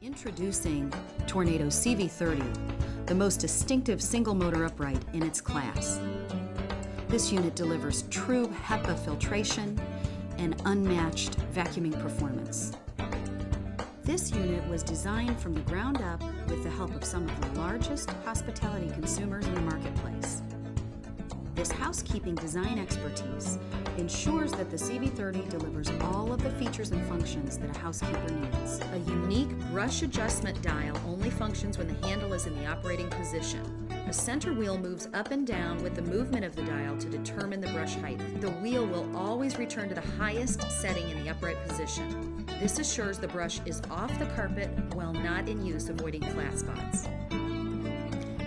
Introducing Tornado CV30, the most distinctive single-motor upright in its class. This unit delivers true HEPA filtration and unmatched vacuuming performance. This unit was designed from the ground up with the help of some of the largest hospitality consumers in the marketplace. This housekeeping design expertise ensures that the CV30 delivers all of the features and functions that a housekeeper needs. A unique brush adjustment dial only functions when the handle is in the operating position. A center wheel moves up and down with the movement of the dial to determine the brush height. The wheel will always return to the highest setting in the upright position. This assures the brush is off the carpet while not in use, avoiding flat spots.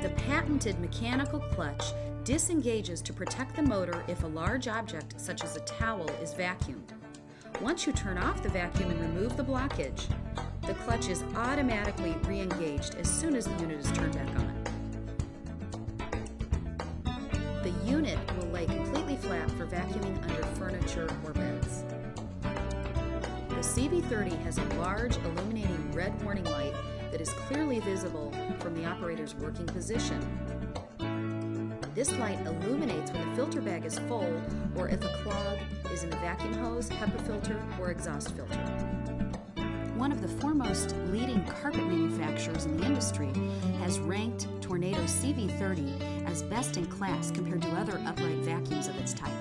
The patented mechanical clutch disengages to protect the motor if a large object, such as a towel, is vacuumed. Once you turn off the vacuum and remove the blockage, the clutch is automatically re-engaged as soon as the unit is turned back on. The unit will lay completely flat for vacuuming under furniture or beds. The CV30 has a large illuminating red warning light that is clearly visible from the operator's working position. This light illuminates when the filter bag is full or if a clog is in the vacuum hose, HEPA filter, or exhaust filter. One of the foremost leading carpet manufacturers in the industry has ranked Tornado CV30 as best in class compared to other upright vacuums of its type.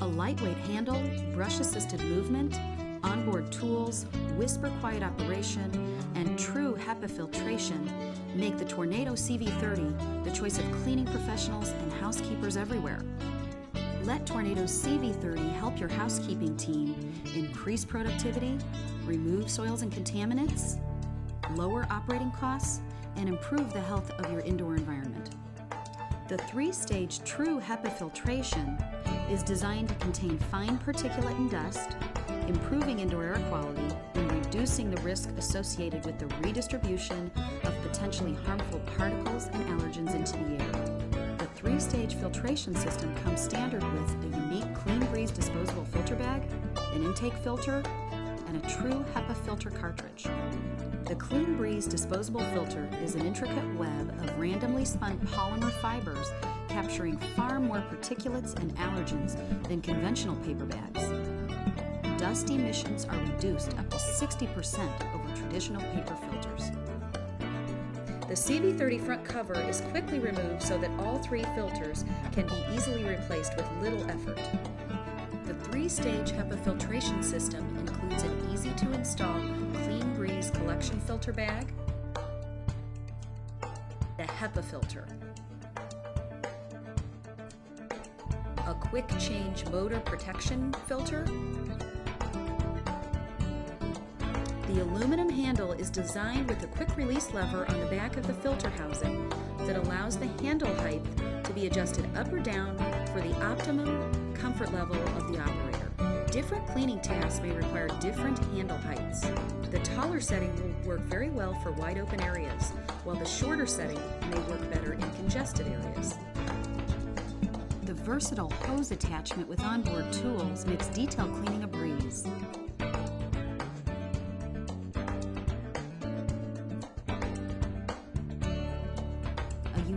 A lightweight handle, brush-assisted movement, onboard tools, whisper-quiet operation, and true HEPA filtration make the Tornado CV30 the choice of cleaning professionals and housekeepers everywhere. Let Tornado CV30 help your housekeeping team increase productivity, remove soils and contaminants, lower operating costs, and improve the health of your indoor environment. The three-stage true HEPA filtration is designed to contain fine particulate and dust, improving indoor air quality and reducing the risk associated with the redistribution of potentially harmful particles and allergens into the air. The three-stage filtration system comes standard with a unique Clean Breeze disposable filter bag, an intake filter, and a true HEPA filter cartridge. The Clean Breeze disposable filter is an intricate web of randomly spun polymer fibers capturing far more particulates and allergens than conventional paper bags. Dust emissions are reduced up to 60% over traditional paper filters. The CV30 front cover is quickly removed so that all three filters can be easily replaced with little effort. The three-stage HEPA filtration system includes an easy-to-install Clean Breeze collection filter bag, the HEPA filter, a quick change motor protection filter. The aluminum handle is designed with a quick release lever on the back of the filter housing that allows the handle height to be adjusted up or down for the optimum comfort level of the operator. Different cleaning tasks may require different handle heights. The taller setting will work very well for wide open areas, while the shorter setting may work better in congested areas. The versatile hose attachment with onboard tools makes detail cleaning a breeze.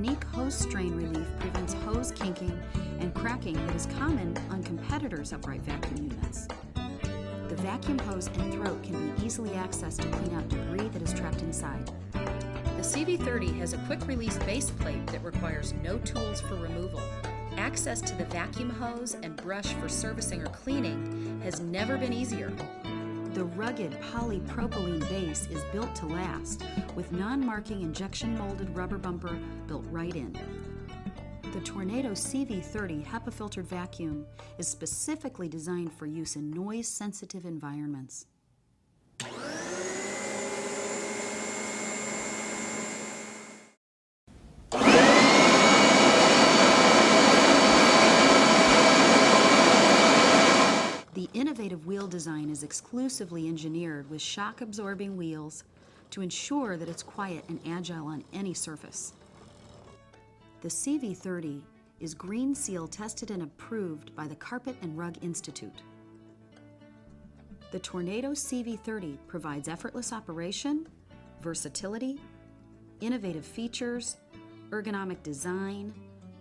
Unique hose strain relief prevents hose kinking and cracking that is common on competitors' upright vacuum units. The vacuum hose and throat can be easily accessed to clean out debris that is trapped inside. The CV30 has a quick release base plate that requires no tools for removal. Access to the vacuum hose and brush for servicing or cleaning has never been easier. The rugged polypropylene base is built to last, with non-marking injection molded rubber bumper built right in. The Tornado CV30 HEPA filtered vacuum is specifically designed for use in noise-sensitive environments. The innovative wheel design is exclusively engineered with shock-absorbing wheels to ensure that it's quiet and agile on any surface. The CV30 is Green Seal tested and approved by the Carpet and Rug Institute. The Tornado CV30 provides effortless operation, versatility, innovative features, ergonomic design,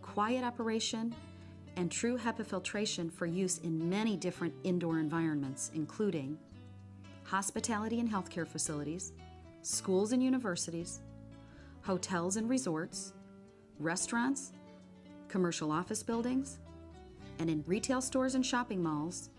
quiet operation, and true HEPA filtration for use in many different indoor environments, including hospitality and healthcare facilities, schools and universities, hotels and resorts, restaurants, commercial office buildings, and in retail stores and shopping malls,